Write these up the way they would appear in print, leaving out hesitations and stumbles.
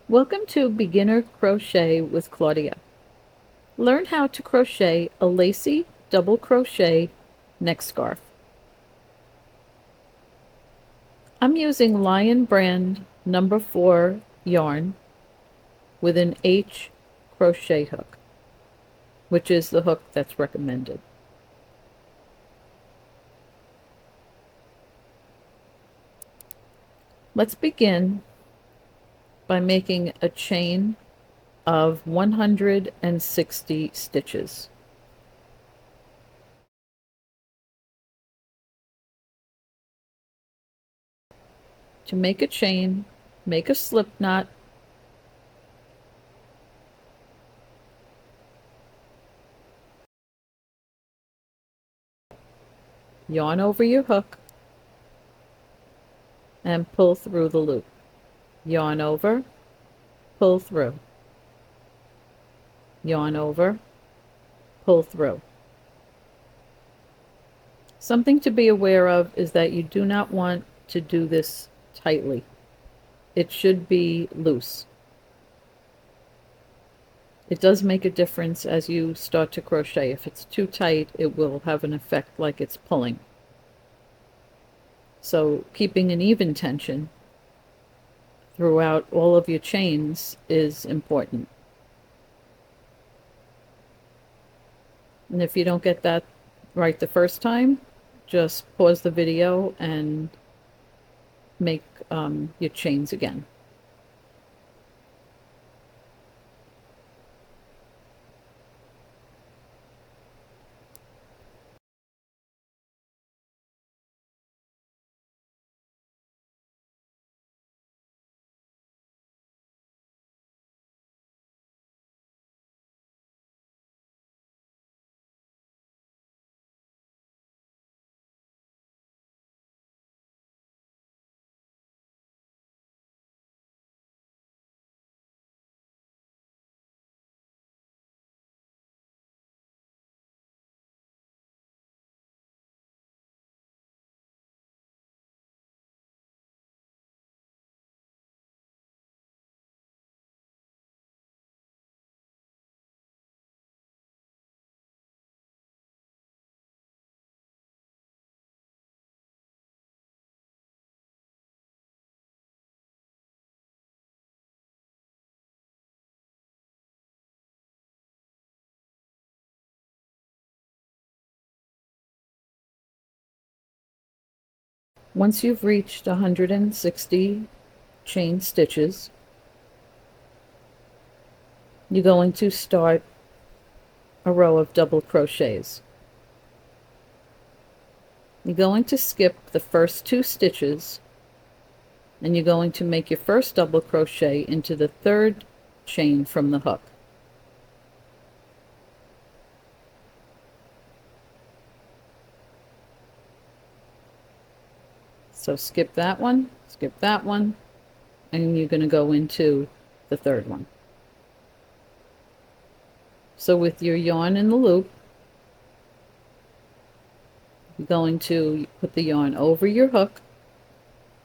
Welcome to Beginner Crochet with Claudia. Learn how to crochet a lacy double crochet neck scarf. I'm using Lion brand number 4 yarn with an H crochet hook, which is the hook that's recommended. Let's begin by making a chain of 160 stitches. To make a chain, make a slip knot, yarn over your hook, and pull through the loop. Yarn over, pull through, yarn over, pull through. Something to be aware of is that you do not want to do this tightly. It should be loose. It does make a difference as you start to crochet. If it's too tight, it will have an effect like it's pulling. So keeping an even tension throughout all of your chains is important. And if you don't get that right the first time, just pause the video and make your chains again. Once you've reached 160 chain stitches, you're going to start a row of double crochets. You're going to skip the first 2 stitches, and you're going to make your first double crochet into the 3rd chain from the hook. So skip that one, and you're going to go into the 3rd one. So with your yarn in the loop, you're going to put the yarn over your hook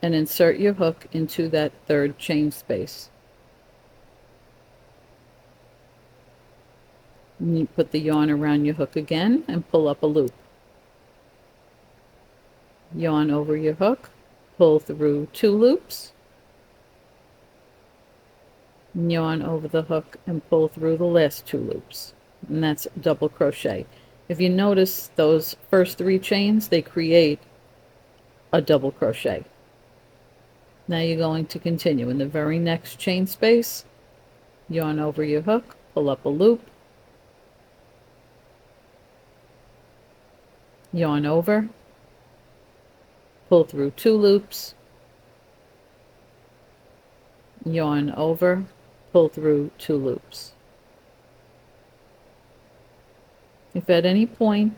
and insert your hook into that 3rd chain space. And you put the yarn around your hook again and pull up a loop. Yarn over your hook, pull through 2 loops, yarn over the hook and pull through the last 2 loops, and that's double crochet. If you notice those first 3 chains, they create a double crochet. Now you're going to continue in the very next chain space, yarn over your hook, pull up a loop, yarn over, pull through 2 loops, yarn over, pull through 2 loops. If at any point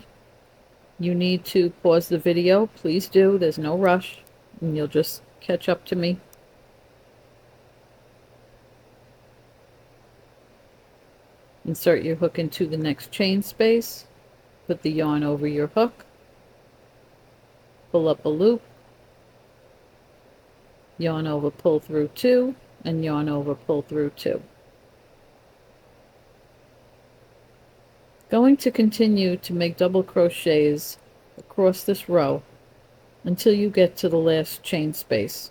you need to pause the video, please do. There's no rush, and you'll just catch up to me. Insert your hook into the next chain space, put the yarn over your hook, pull up a loop, yarn over, pull through 2, and yarn over, pull through 2. Going to continue to make double crochets across this row until you get to the last chain space.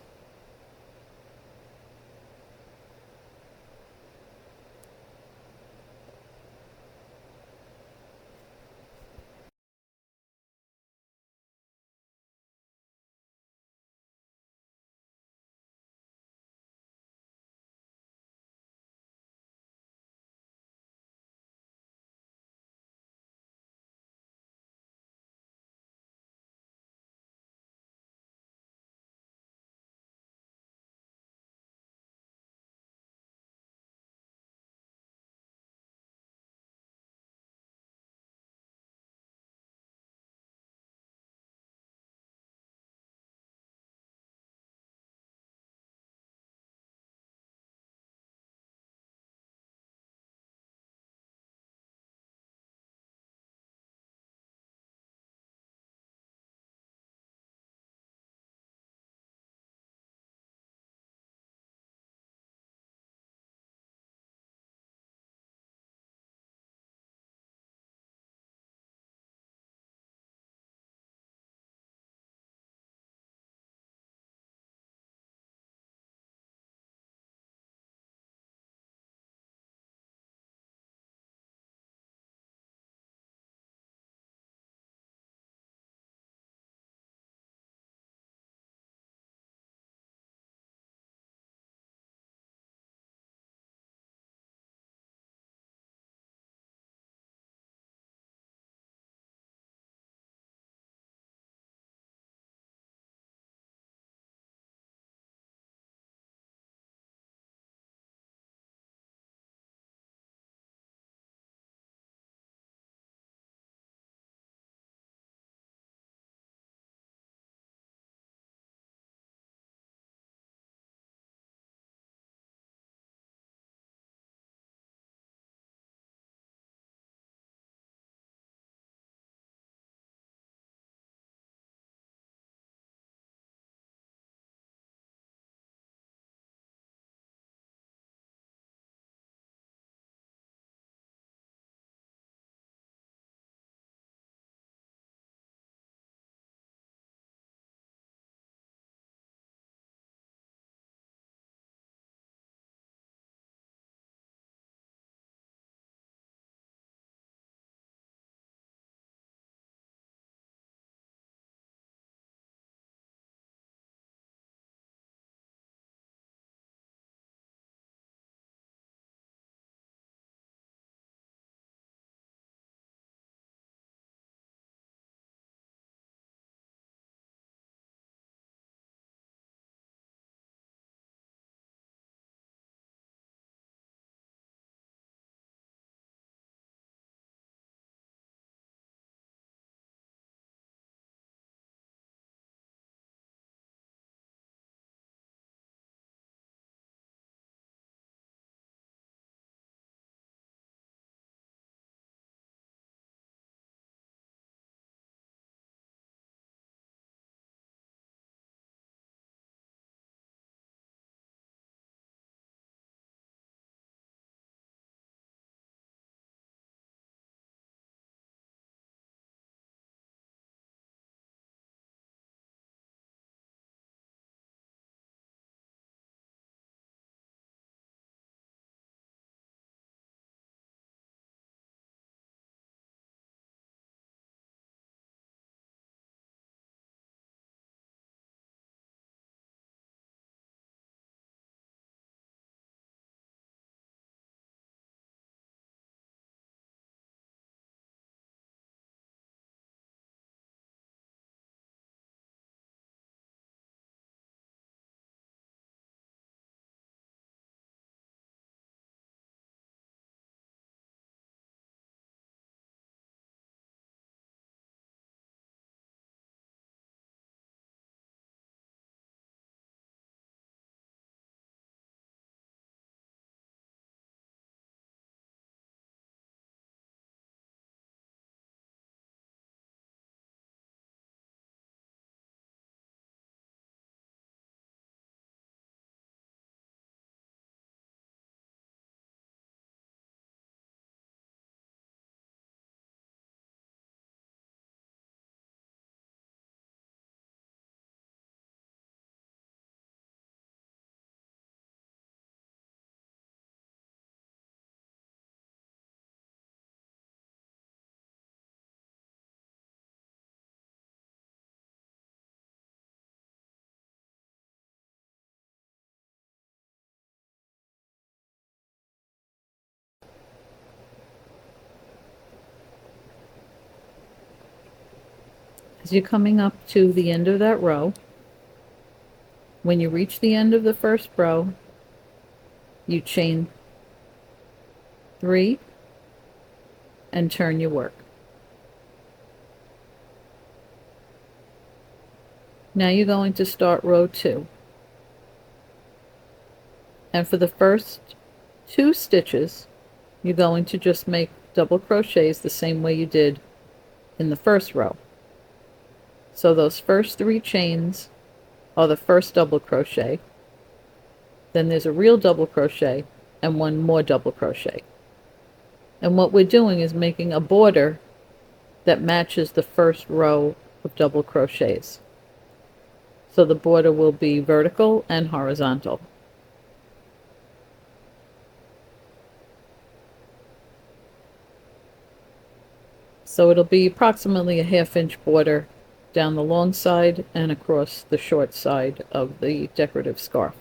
As you're coming up to the end of that row, when you reach the end of the first row, you chain 3 and turn your work. Now you're going to start row 2. And for the first 2 stitches, you're going to just make double crochets the same way you did in the first row. So those first 3 chains are the first double crochet, then there's a real double crochet and 1 more double crochet. And what we're doing is making a border that matches the first row of double crochets. So the border will be vertical and horizontal. So it'll be approximately a 1/2 inch border down the long side and across the short side of the decorative scarf.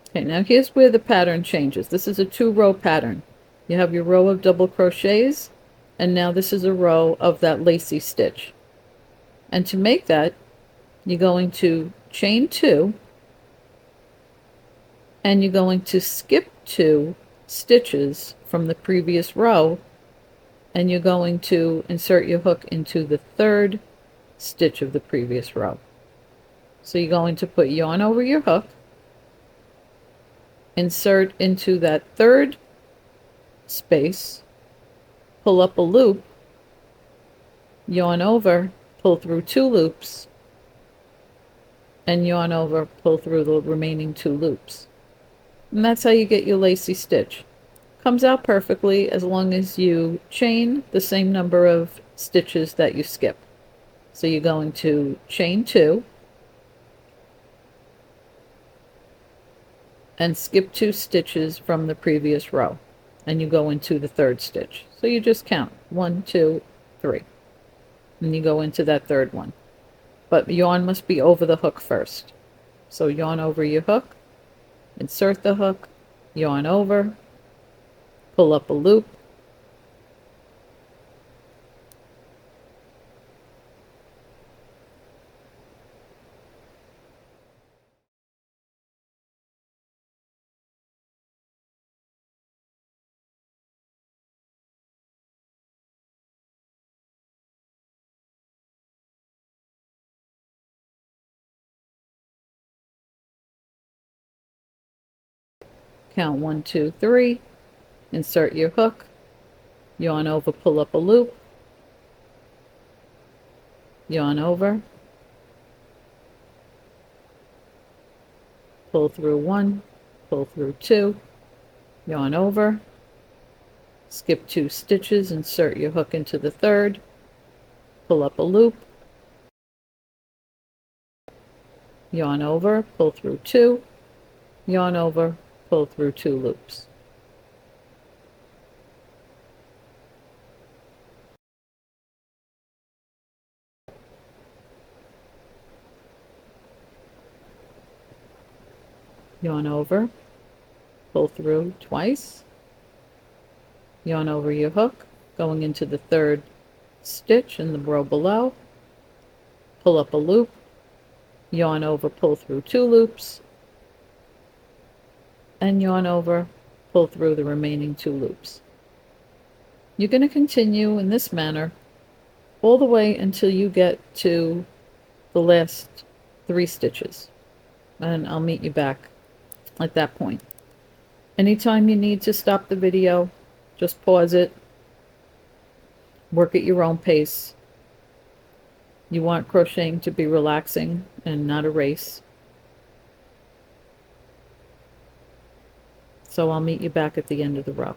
Okay, now here's where the pattern changes. This is a 2-row pattern. You have your row of double crochets, and now this is a row of that lacy stitch. And to make that, you're going to chain 2, and you're going to skip 2 stitches from the previous row, and you're going to insert your hook into the 3rd stitch of the previous row. So you're going to put yarn over your hook, insert into that 3rd space, pull up a loop, yarn over, pull through 2 loops, and yarn over, pull through the remaining 2 loops. And that's how you get your lacy stitch. Comes out perfectly as long as you chain the same number of stitches that you skip. So you're going to chain 2 and skip 2 stitches from the previous row, and you go into the 3rd stitch. So you just count 1, 2, 3, and you go into that 3rd one. But yarn must be over the hook first. So yarn over your hook, insert the hook, yarn over, pull up a loop, count 1, 2, 3, insert your hook, yarn over, pull up a loop, yarn over, pull through 1, pull through 2, yarn over, skip 2 stitches, insert your hook into the 3rd, pull up a loop, yarn over, pull through 2, yarn over, pull through 2 loops. Yarn over, pull through twice, yarn over your hook, going into the 3rd stitch in the row below, pull up a loop, yarn over, pull through 2 loops, and yarn over, pull through the remaining 2 loops. You're going to continue in this manner all the way until you get to the last 3 stitches, and I'll meet you back at that point. Anytime you need to stop the video, just pause it, work at your own pace. You want crocheting to be relaxing and not a race. So I'll meet you back at the end of the row.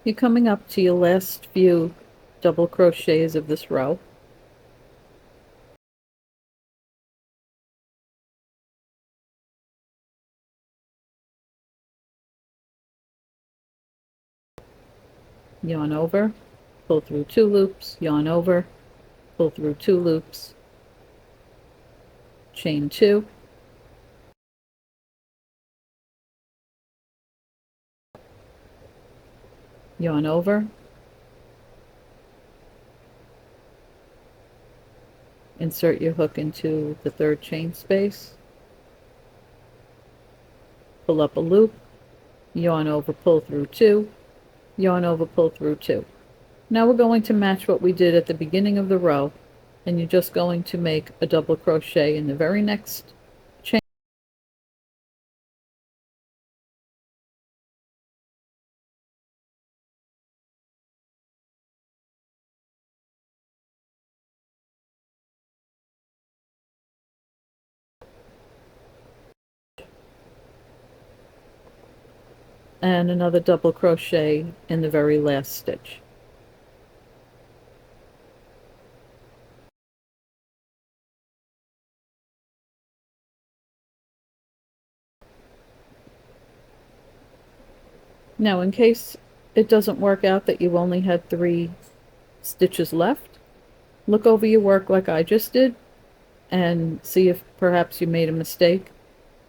You're coming up to your last few double crochets of this row. Yarn over, pull through 2 loops, yarn over, pull through 2 loops, chain 2, yarn over, insert your hook into the 3rd chain space, pull up a loop, yarn over, pull through 2, yarn over, pull through 2. Now we're going to match what we did at the beginning of the row, and you're just going to make a double crochet in the very next chain. And another double crochet in the very last stitch. Now, in case it doesn't work out that you only had 3 stitches left, look over your work like I just did and see if perhaps you made a mistake,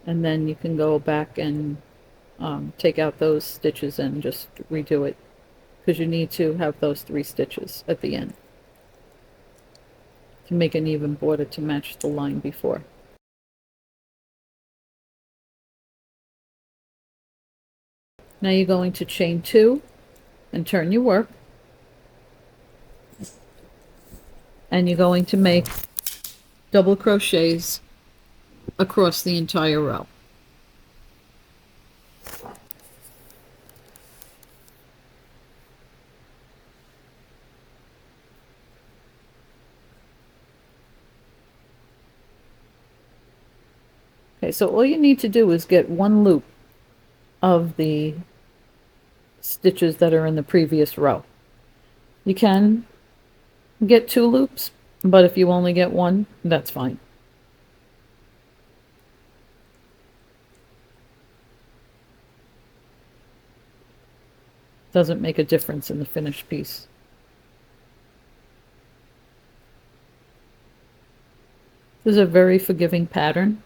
and then you can go back and take out those stitches and just redo it, because you need to have those 3 stitches at the end to make an even border to match the line before. Now you're going to chain 2 and turn your work, and you're going to make double crochets across the entire row. Okay, so all you need to do is get 1 loop of the stitches that are in the previous row. You can get 2 loops, but if you only get 1, that's fine. Doesn't make a difference in the finished piece. This is a very forgiving pattern.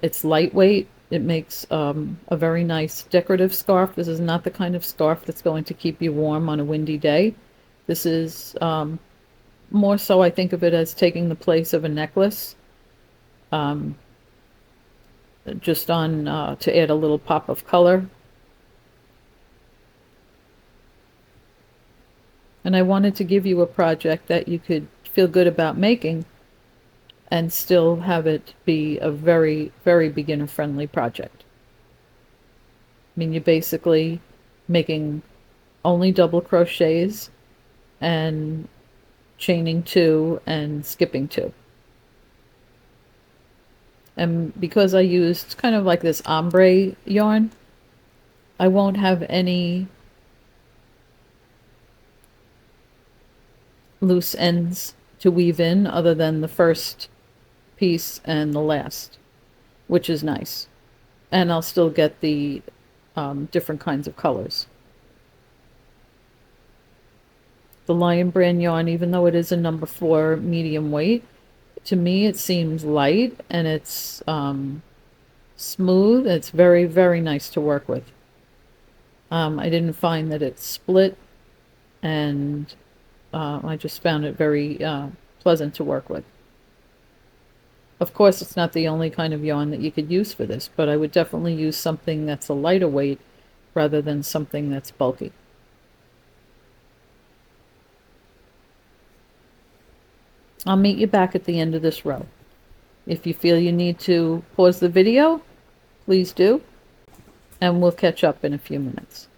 It's lightweight. It makes a very nice decorative scarf. This is not the kind of scarf that's going to keep you warm on a windy day. This is more so, I think of it as taking the place of a necklace, just on to add a little pop of color. And I wanted to give you a project that you could feel good about making and still have it be a very, very beginner-friendly project. I mean, you're basically making only double crochets and chaining 2 and skipping 2. And because I used kind of like this ombre yarn, I won't have any loose ends to weave in other than the first piece and the last, which is nice. And I'll still get the different kinds of colors. The Lion Brand yarn, even though it is a number 4 medium weight, to me it seems light, and it's smooth. It's very, very nice to work with. I didn't find that it split, and I just found it very pleasant to work with. Of course, it's not the only kind of yarn that you could use for this, but I would definitely use something that's a lighter weight rather than something that's bulky. I'll meet you back at the end of this row. If you feel you need to pause the video, please do, and we'll catch up in a few minutes.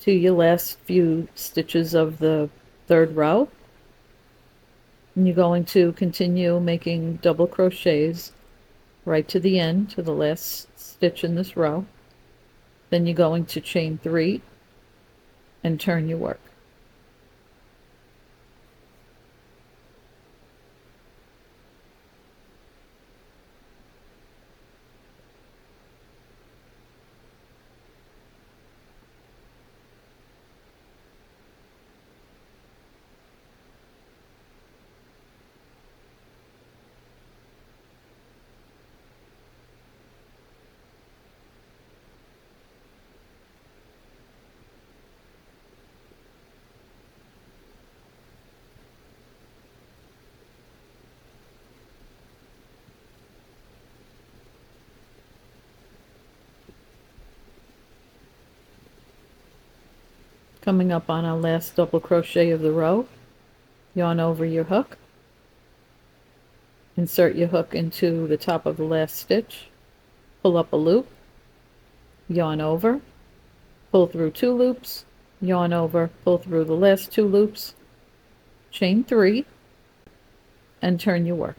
to your last few stitches of the third row, and you're going to continue making double crochets right to the end, to the last stitch in this row. Then you're going to chain 3 and turn your work. Coming up on our last double crochet of the row, yarn over your hook, insert your hook into the top of the last stitch, pull up a loop, yarn over, pull through 2 loops, yarn over, pull through the last 2 loops, chain 3, and turn your work.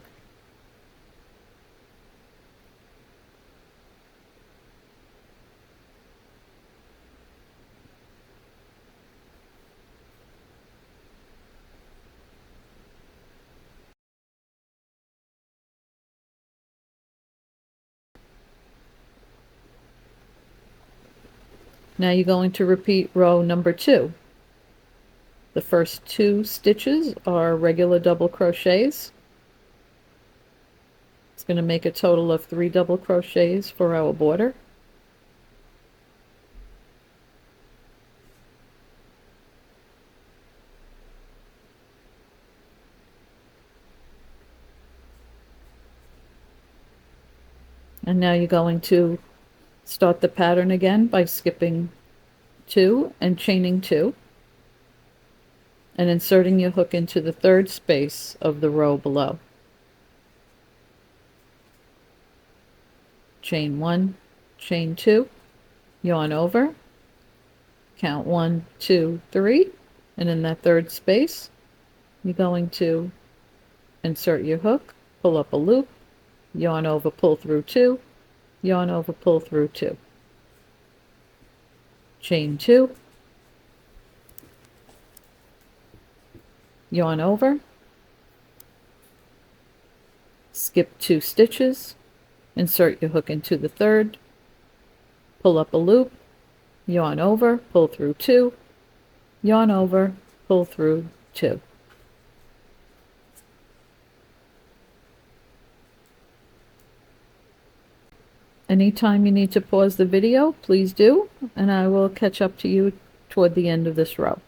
Now you're going to repeat row number 2. The first 2 stitches are regular double crochets. It's going to make a total of 3 double crochets for our border. And now you're going to start the pattern again by skipping 2 and chaining 2 and inserting your hook into the third space of the row below. Chain 1, chain 2, yarn over, count 1, 2, 3, and in that third space you're going to insert your hook, pull up a loop, yarn over, pull through 2, yarn over, pull through 2, chain 2, yarn over, skip 2 stitches, insert your hook into the third, pull up a loop, yarn over, pull through 2, yarn over, pull through 2. Anytime you need to pause the video, please do, and I will catch up to you toward the end of this row.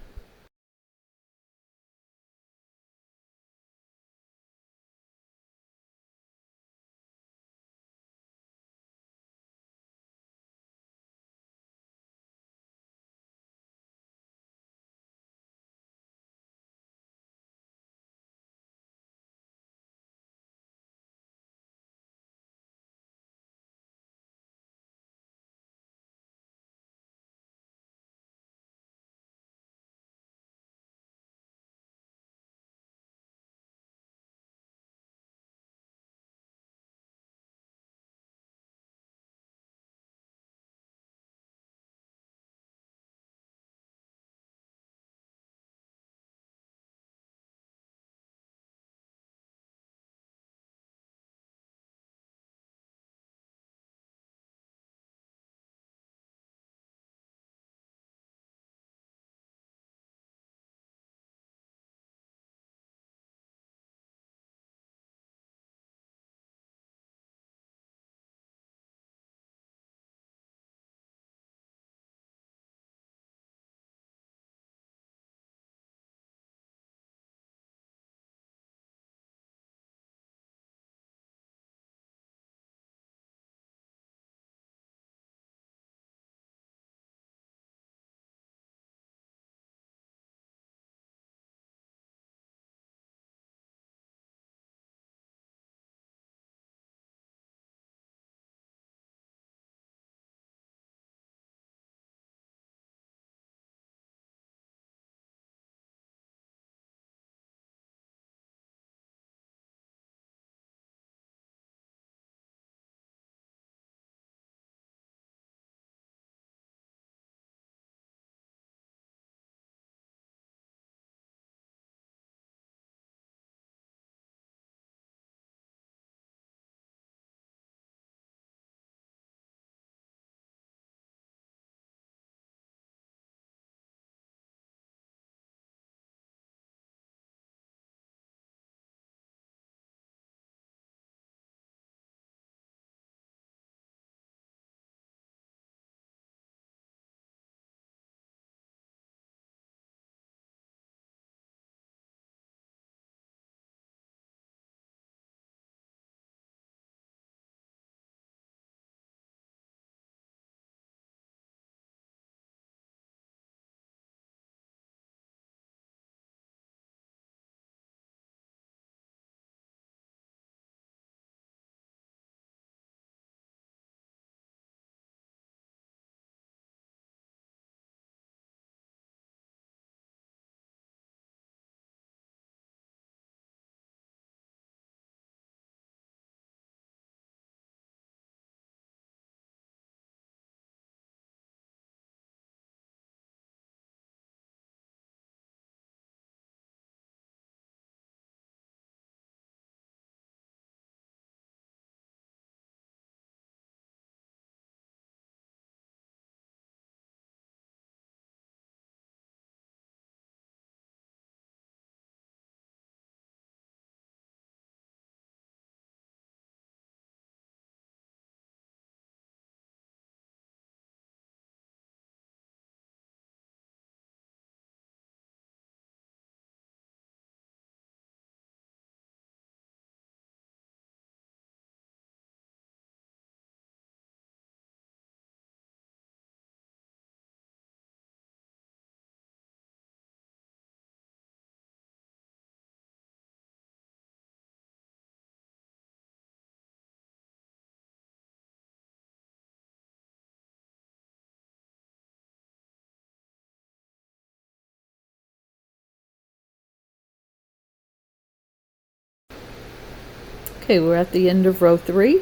Okay, we're at the end of row 3.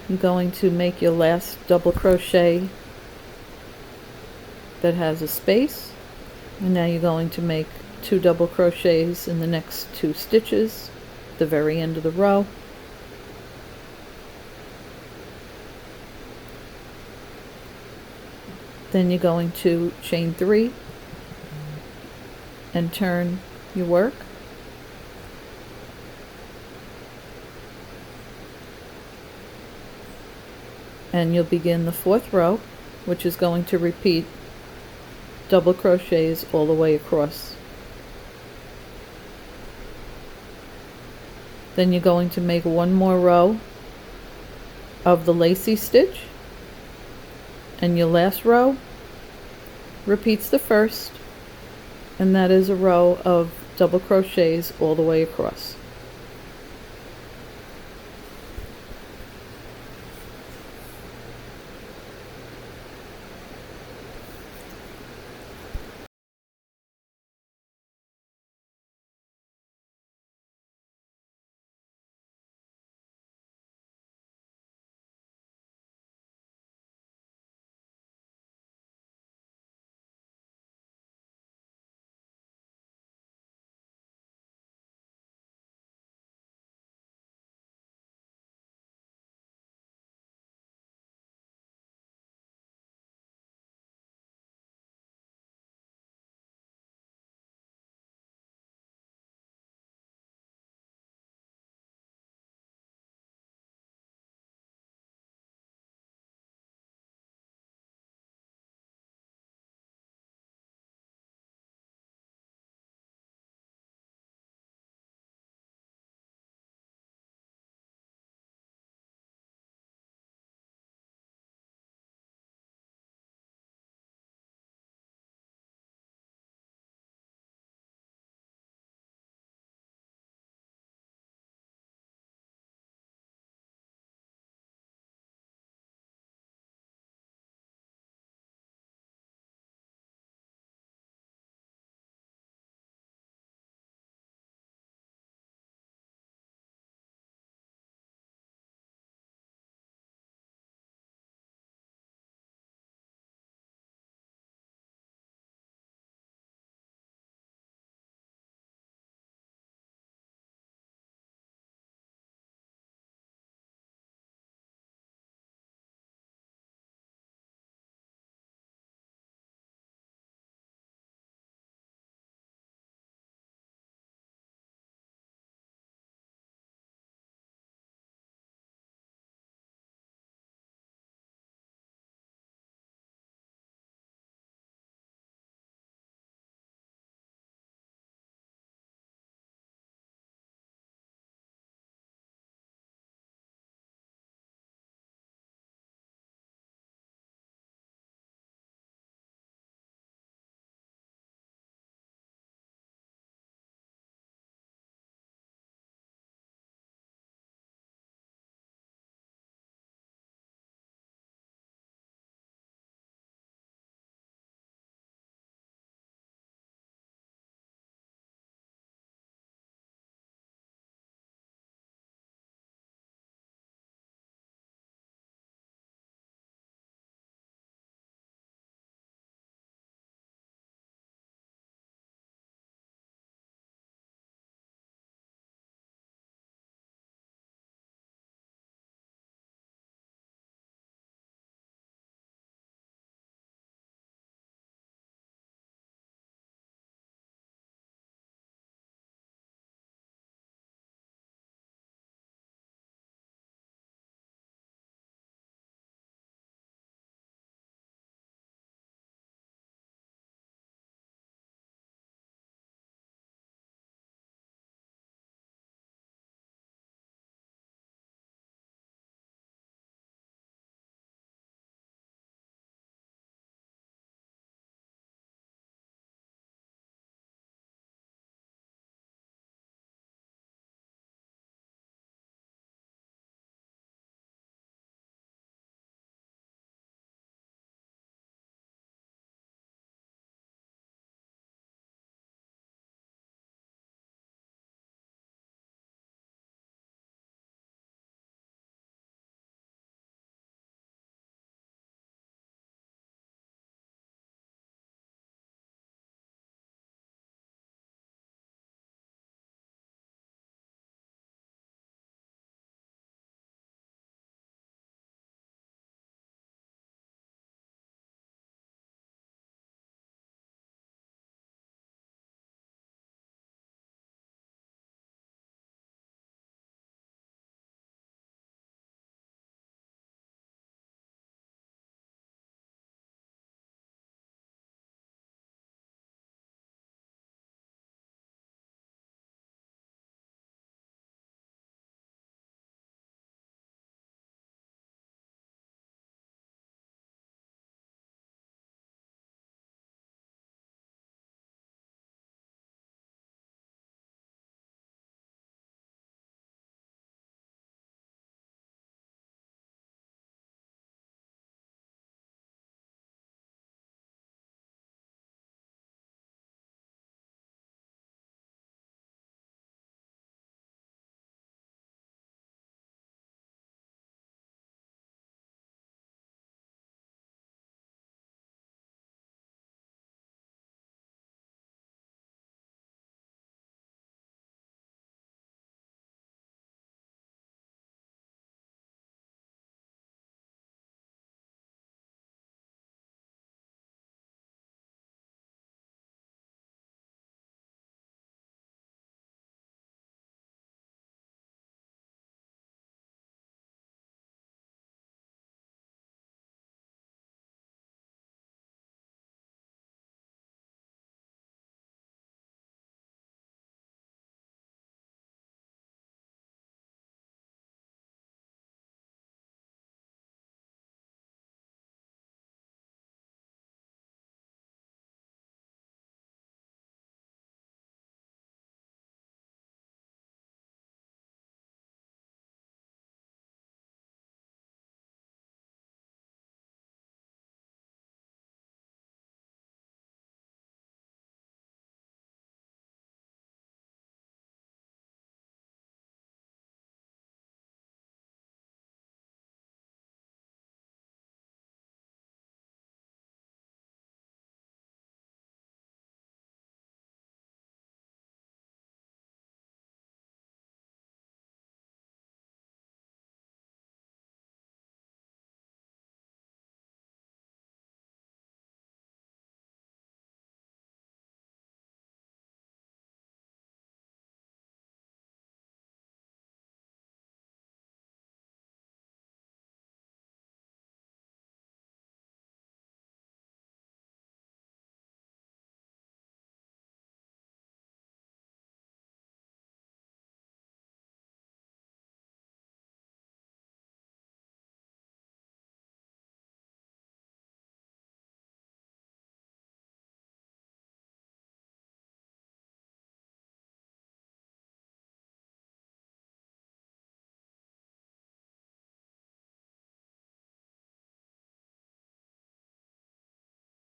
You're going to make your last double crochet that has a space, and now you're going to make 2 double crochets in the next 2 stitches at the very end of the row. Then you're going to chain 3 and turn your work. And you'll begin the 4th row, which is going to repeat double crochets all the way across. Then you're going to make 1 more row of the lacy stitch, and your last row repeats the first, and that is a row of double crochets all the way across.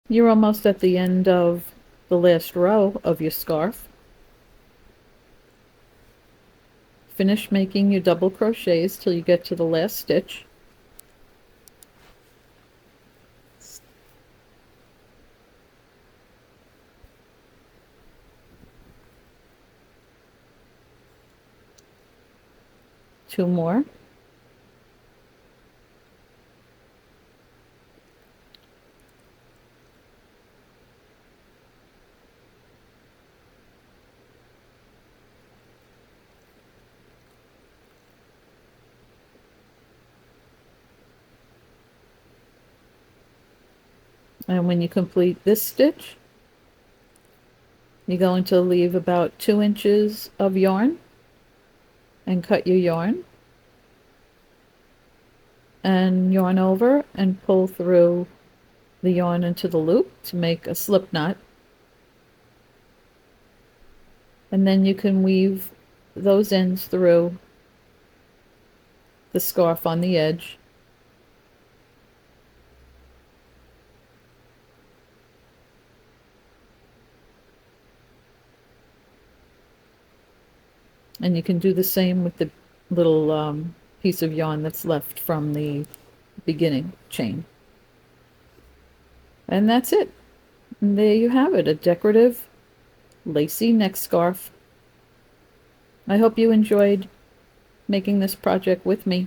You're almost at the end of the last row of your scarf. Finish making your double crochets till you get to the last stitch. Two more. And when you complete this stitch, you're going to leave about 2 inches of yarn and cut your yarn and yarn over and pull through the yarn into the loop to make a slip knot. And then you can weave those ends through the scarf on the edge. And you can do the same with the little piece of yarn that's left from the beginning chain. And that's it. And there you have it, a decorative lacy neck scarf. I hope you enjoyed making this project with me.